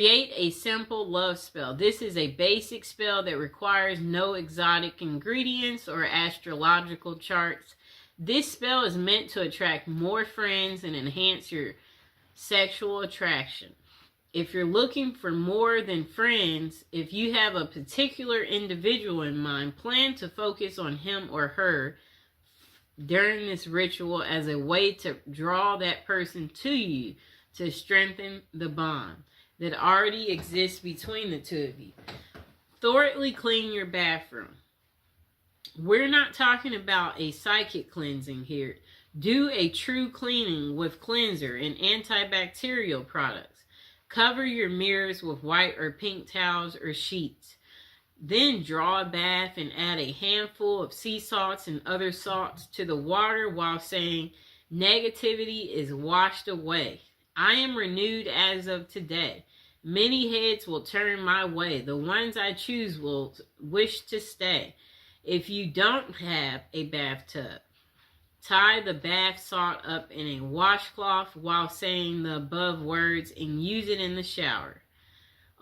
Create a simple love spell. This is a basic spell that requires no exotic ingredients or astrological charts. This spell is meant to attract more friends and enhance your sexual attraction. If you're looking for more than friends, if you have a particular individual in mind, plan to focus on him or her during this ritual as a way to draw that person to you to strengthen the bond that already exists between the two of you. Thoroughly clean your bathroom. We're not talking about a psychic cleansing here. Do a true cleaning with cleanser and antibacterial products. Cover your mirrors with white or pink towels or sheets. Then draw a bath and add a handful of sea salts and other salts to the water while saying, negativity is washed away. I am renewed as of today. Many heads will turn my way. The ones I choose will wish to stay. If you don't have a bathtub, tie the bath salt up in a washcloth while saying the above words and use it in the shower.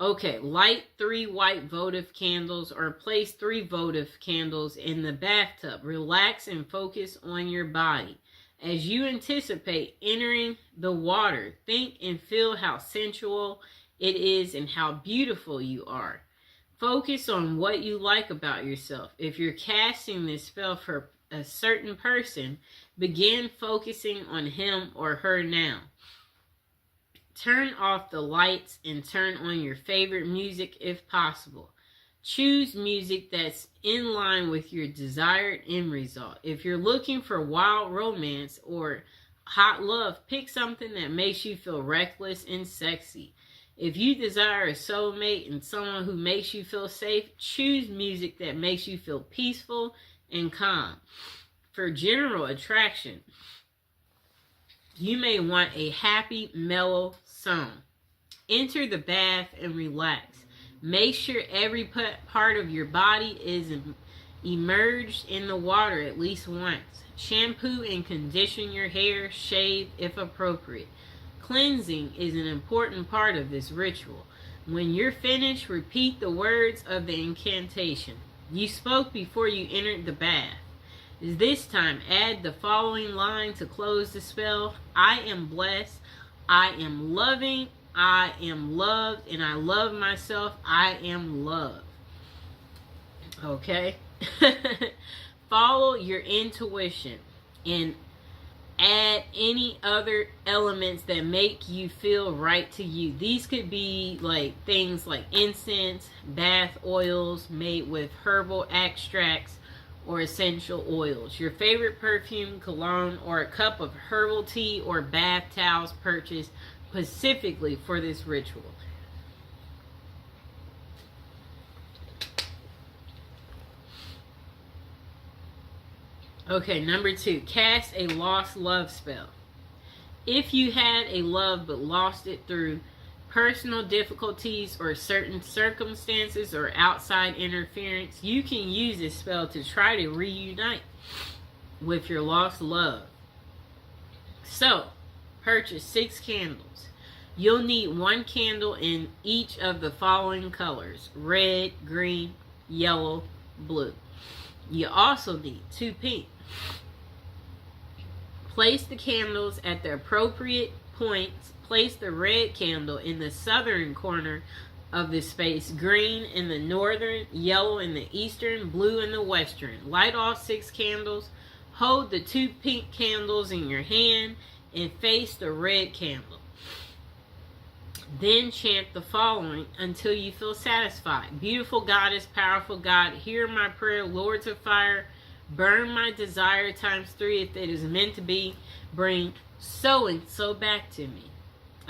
Okay, light 3 white votive candles or place 3 votive candles in the bathtub. Relax and focus on your body. As you anticipate entering the water, think and feel how sensual it is and how beautiful you are. Focus on what you like about yourself. If you're casting this spell for a certain person, begin focusing on him or her now. Turn off the lights and turn on your favorite music if possible. Choose music that's in line with your desired end result. If you're looking for wild romance or hot love, pick something that makes you feel reckless and sexy. If you desire a soulmate and someone who makes you feel safe, choose music that makes you feel peaceful and calm. For general attraction, you may want a happy, mellow song. Enter the bath and relax. Make sure every part of your body is immersed in the water at least once. Shampoo and condition your hair, shave if appropriate. Cleansing is an important part of this ritual. When you're finished, repeat the words of the incantation you spoke before you entered the bath. This time, add the following line to close the spell. I am blessed. I am loving. I am loved. And I love myself. I am loved. Okay? Follow your intuition and add any other elements that make you feel right to you. These could be like things like incense, bath oils made with herbal extracts or essential oils, your favorite perfume, cologne, or a cup of herbal tea or bath towels purchased specifically for this ritual. Okay, number 2, cast a lost love spell. If you had a love but lost it through personal difficulties or certain circumstances or outside interference, you can use this spell to try to reunite with your lost love. So, purchase 6 candles. You'll need 1 candle in each of the following colors: red, green, yellow, blue. You also need 2 pink. Place the candles at the appropriate points. Place the red candle in the southern corner of the space, green in the northern, yellow in the eastern, blue in the western. Light all 6 candles. Hold the 2 pink candles in your hand and face the red candle. Then chant the following until you feel satisfied. Beautiful goddess, powerful God, hear my prayer. Lords of fire, burn my desire times 3 if it is meant to be. Bring so and so back to me.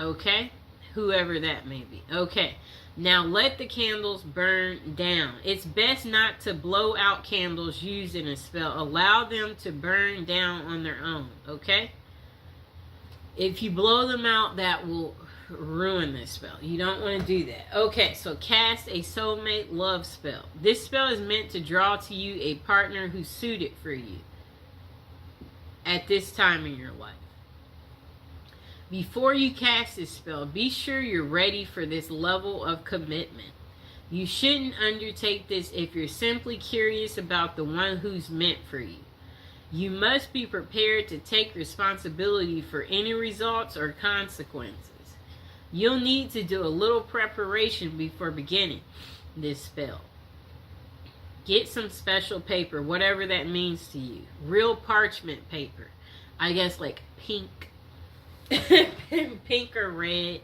Okay? Whoever that may be. Okay. Now let the candles burn down. It's best not to blow out candles used in a spell. Allow them to burn down on their own. Okay? If you blow them out, that will ruin this spell. You don't want to do that. Okay, so cast a soulmate love spell. This spell is meant to draw to you a partner who's suited for you at this time in your life. Before you cast this spell, be sure you're ready for this level of commitment. You shouldn't undertake this if you're simply curious about the one who's meant for you. You must be prepared to take responsibility for any results or consequences. You'll need to do a little preparation before beginning this spell. Get some special paper, whatever that means to you. Real parchment paper. I guess like pink. Pink or red.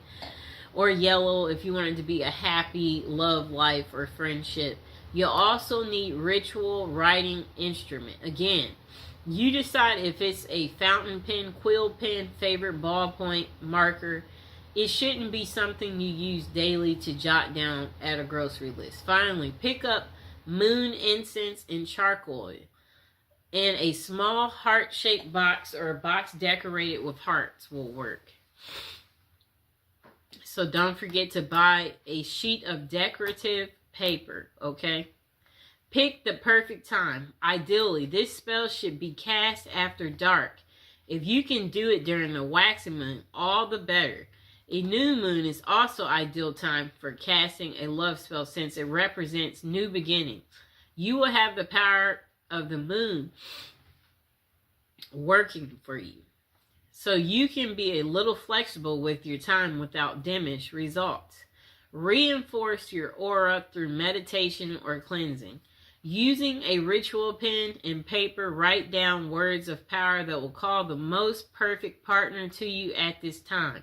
Or yellow if you want it to be a happy love life or friendship. You'll also need ritual writing instrument. Again, you decide if it's a fountain pen, quill pen, favorite ballpoint, marker. It shouldn't be something you use daily to jot down at a grocery list. Finally, pick up moon incense and charcoal. And a small heart-shaped box or a box decorated with hearts will work. So don't forget to buy a sheet of decorative paper, okay? Pick the perfect time. Ideally, this spell should be cast after dark. If you can do it during the waxing moon, all the better. A new moon is also ideal time for casting a love spell since it represents new beginnings. You will have the power of the moon working for you. So you can be a little flexible with your time without diminished results. Reinforce your aura through meditation or cleansing. Using a ritual pen and paper, write down words of power that will call the most perfect partner to you at this time.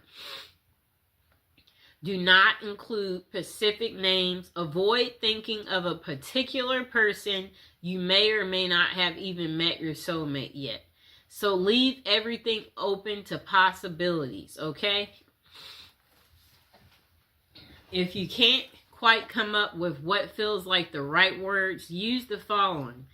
Do not include specific names. Avoid thinking of a particular person. You may or may not have even met your soulmate yet. So leave everything open to possibilities, okay? If you can't quite come up with what feels like the right words, use the following.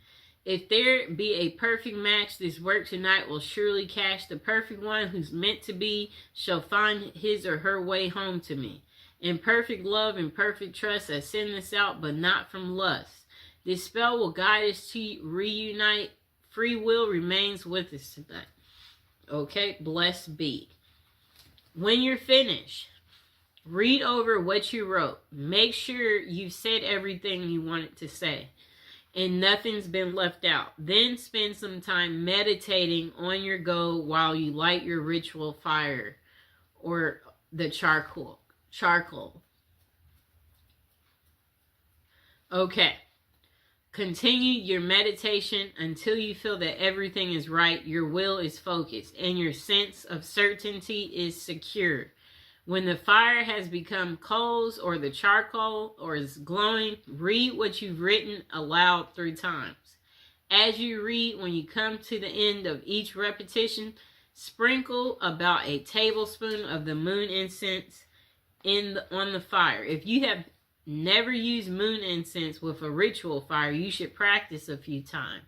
If there be a perfect match, this work tonight will surely catch the perfect one who's meant to be, shall find his or her way home to me. In perfect love and perfect trust, I send this out, but not from lust. This spell will guide us to reunite. Free will remains with us tonight. Okay, blessed be. When you're finished, read over what you wrote. Make sure you've said everything you wanted to say and nothing's been left out. Then spend some time meditating on your goal while you light your ritual fire or the charcoal. Okay. Continue your meditation until you feel that everything is right, your will is focused, and your sense of certainty is secure. When the fire has become coals or the charcoal or is glowing, read what you've written aloud 3 times. As you read, when you come to the end of each repetition, sprinkle about a tablespoon of the moon incense on the fire. If you have never use moon incense with a ritual fire, you should practice a few times.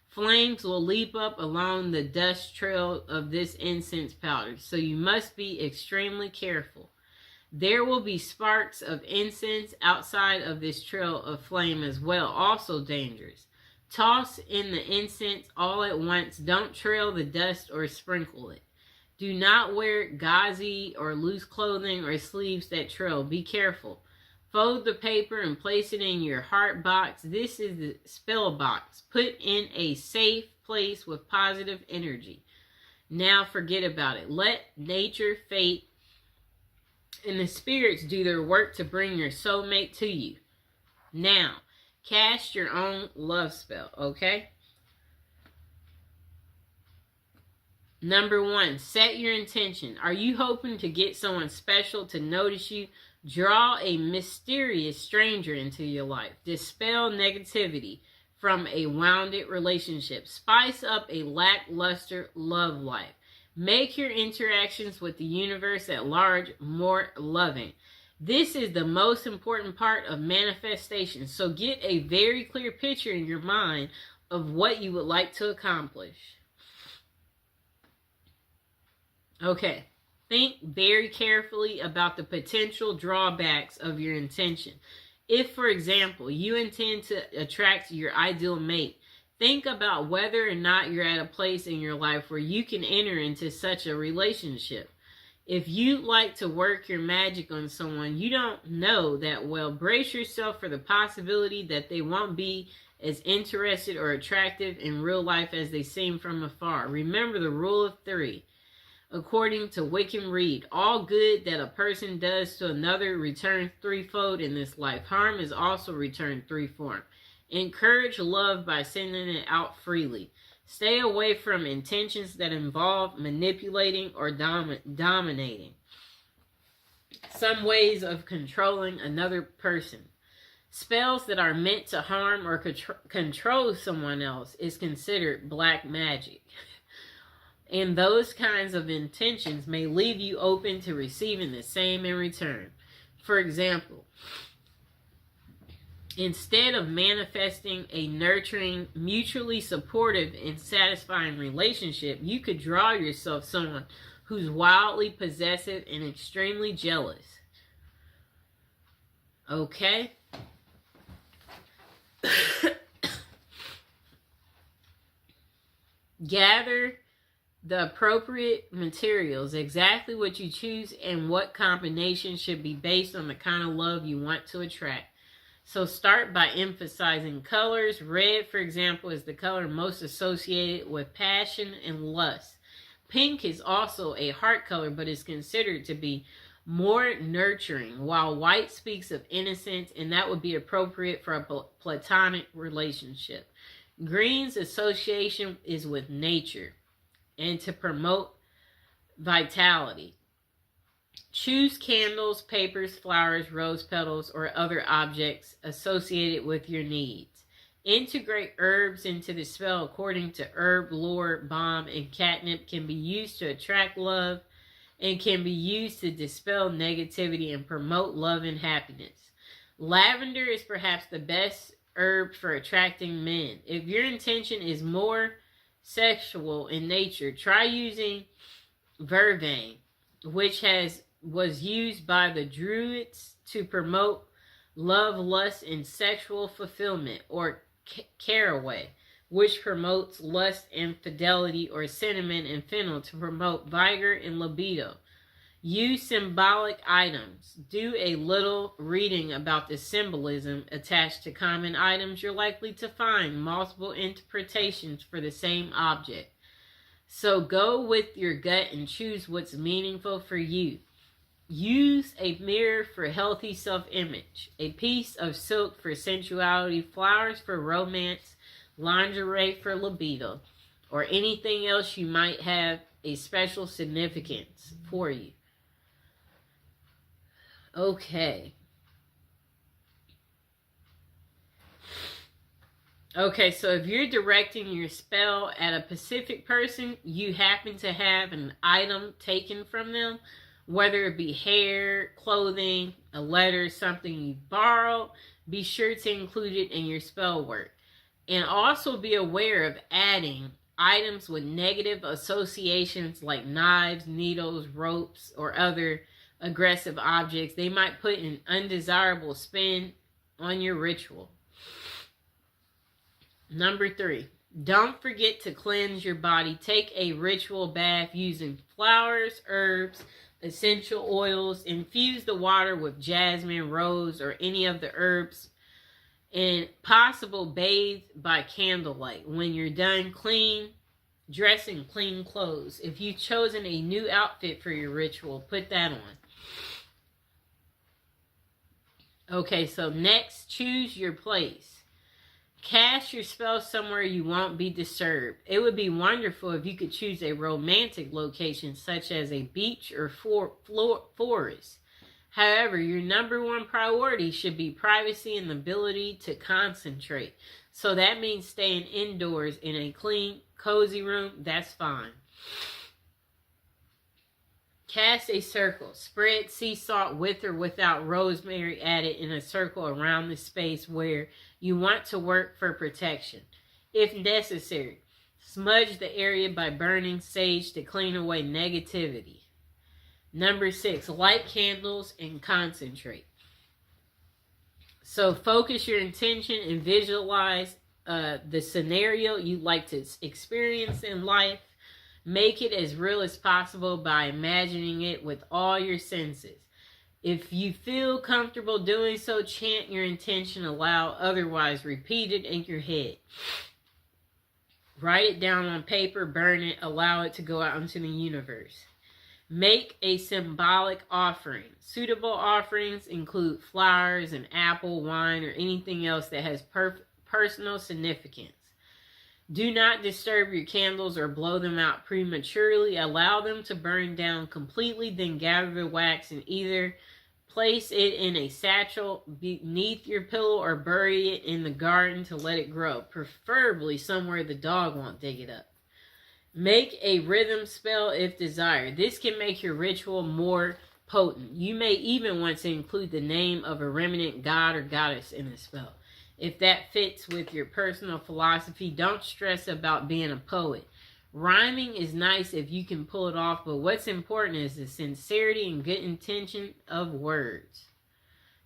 Flames will leap up along the dust trail of this incense powder, so you must be extremely careful. There will be sparks of incense outside of this trail of flame as well, also dangerous. Toss in the incense all at once. Don't trail the dust or sprinkle it. Do not wear gauzy or loose clothing or sleeves that trail. Be careful. Fold the paper and place it in your heart box. This is the spell box. Put in a safe place with positive energy. Now forget about it. Let nature, fate, and the spirits do their work to bring your soulmate to you. Now, cast your own love spell, okay? Number 1, set your intention. Are you hoping to get someone special to notice you? Draw a mysterious stranger into your life. Dispel negativity from a wounded relationship. Spice up a lackluster love life. Make your interactions with the universe at large more loving. This is the most important part of manifestation. So get a very clear picture in your mind of what you would like to accomplish. Okay. Think very carefully about the potential drawbacks of your intention. If, for example, you intend to attract your ideal mate, think about whether or not you're at a place in your life where you can enter into such a relationship. If you like to work your magic on someone you don't know that well, brace yourself for the possibility that they won't be as interested or attractive in real life as they seem from afar. Remember the rule of three. According to Wickham Reed, all good that a person does to another returns threefold in this life. Harm is also returned threefold. Encourage love by sending it out freely. Stay away from intentions that involve manipulating or dominating. Some ways of controlling another person. Spells that are meant to harm or control someone else is considered black magic. And those kinds of intentions may leave you open to receiving the same in return. For example, instead of manifesting a nurturing, mutually supportive, and satisfying relationship, you could draw yourself someone who's wildly possessive and extremely jealous. Okay? Gather the appropriate materials, exactly what you choose and what combination should be based on the kind of love you want to attract. So start by emphasizing colors. Red, for example, is the color most associated with passion and lust. Pink is also a heart color, but is considered to be more nurturing, while white speaks of innocence, and that would be appropriate for a platonic relationship. Green's association is with nature and to promote vitality. Choose candles, papers, flowers, rose petals, or other objects associated with your needs. Integrate herbs into the spell according to herb lore. Balm and catnip can be used to attract love and can be used to dispel negativity and promote love and happiness. Lavender is perhaps the best herb for attracting men. If your intention is more sexual in nature, try using vervain, which was used by the Druids to promote love, lust, and sexual fulfillment, or caraway, which promotes lust and fidelity, or cinnamon and fennel to promote vigor and libido. Use symbolic items. Do a little reading about the symbolism attached to common items. You're likely to find multiple interpretations for the same object. So go with your gut and choose what's meaningful for you. Use a mirror for healthy self-image, a piece of silk for sensuality, flowers for romance, lingerie for libido, or anything else you might have a special significance for you. Okay. Okay, so if you're directing your spell at a specific person, you happen to have an item taken from them, whether it be hair, clothing, a letter, something you borrowed, be sure to include it in your spell work. And also be aware of adding items with negative associations like knives, needles, ropes, or other aggressive objects. They might put an undesirable spin on your ritual. Number 3, don't forget to cleanse your body. Take a ritual bath using flowers, herbs, essential oils. Infuse the water with jasmine, rose, or any of the herbs. And possible bathe by candlelight. When you're done, dress in clean clothes. If you've chosen a new outfit for your ritual, put that on. Okay, so next, choose your place. Cast your spell somewhere you won't be disturbed. It would be wonderful if you could choose a romantic location such as a beach or forest. However, your number one priority should be privacy and the ability to concentrate. So that means staying indoors in a clean, cozy room. That's fine. Cast a circle. Spread sea salt with or without rosemary added in a circle around the space where you want to work for protection. If necessary, smudge the area by burning sage to clean away negativity. Number 6, light candles and concentrate. So focus your intention and visualize the scenario you'd like to experience in life. Make it as real as possible by imagining it with all your senses. If you feel comfortable doing so, chant your intention aloud, otherwise repeat it in your head. Write it down on paper, burn it, allow it to go out into the universe. Make a symbolic offering. Suitable offerings include flowers, an apple, wine, or anything else that has personal significance. Do not disturb your candles or blow them out prematurely. Allow them to burn down completely, then gather the wax and either place it in a satchel beneath your pillow or bury it in the garden to let it grow, preferably somewhere the dog won't dig it up. Make a rhythm spell if desired. This can make your ritual more potent. You may even want to include the name of a remnant god or goddess in the spell. If that fits with your personal philosophy, don't stress about being a poet. Rhyming is nice if you can pull it off, but what's important is the sincerity and good intention of words.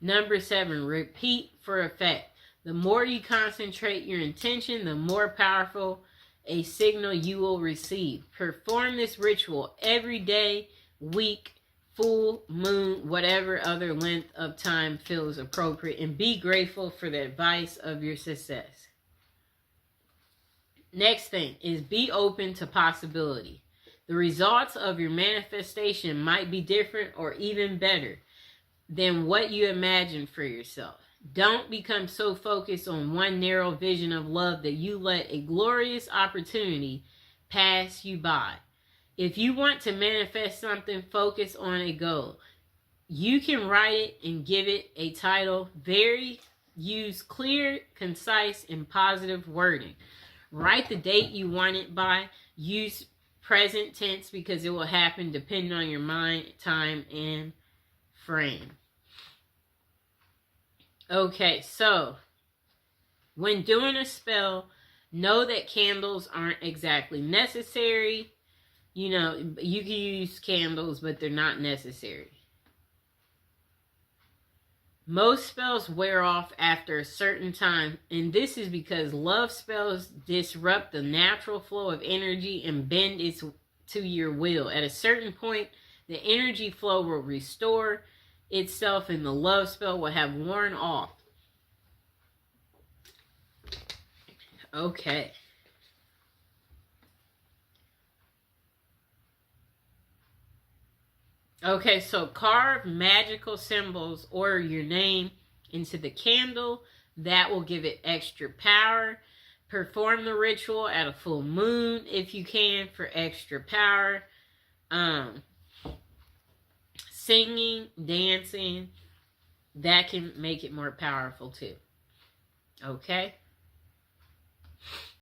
Number 7, repeat for effect. The more you concentrate your intention, the more powerful a signal you will receive. Perform this ritual every day, week, full moon, whatever other length of time feels appropriate, and be grateful for the advice of your success. Next thing is be open to possibility. The results of your manifestation might be different or even better than what you imagined for yourself. Don't become so focused on one narrow vision of love that you let a glorious opportunity pass you by. If you want to manifest something, focus on a goal. You can write it and give it a title. Use clear, concise, and positive wording. Write the date you want it by. Use present tense because it will happen depending on your mind, time, and frame. Okay, so when doing a spell, know that candles aren't exactly necessary. You know, you can use candles, but they're not necessary. Most spells wear off after a certain time, and this is because love spells disrupt the natural flow of energy and bend it to your will. At a certain point, the energy flow will restore itself and the love spell will have worn off. Okay. Okay, so carve magical symbols or your name into the candle. That will give it extra power. Perform the ritual at a full moon if you can for extra power. Singing, dancing, that can make it more powerful too. Okay?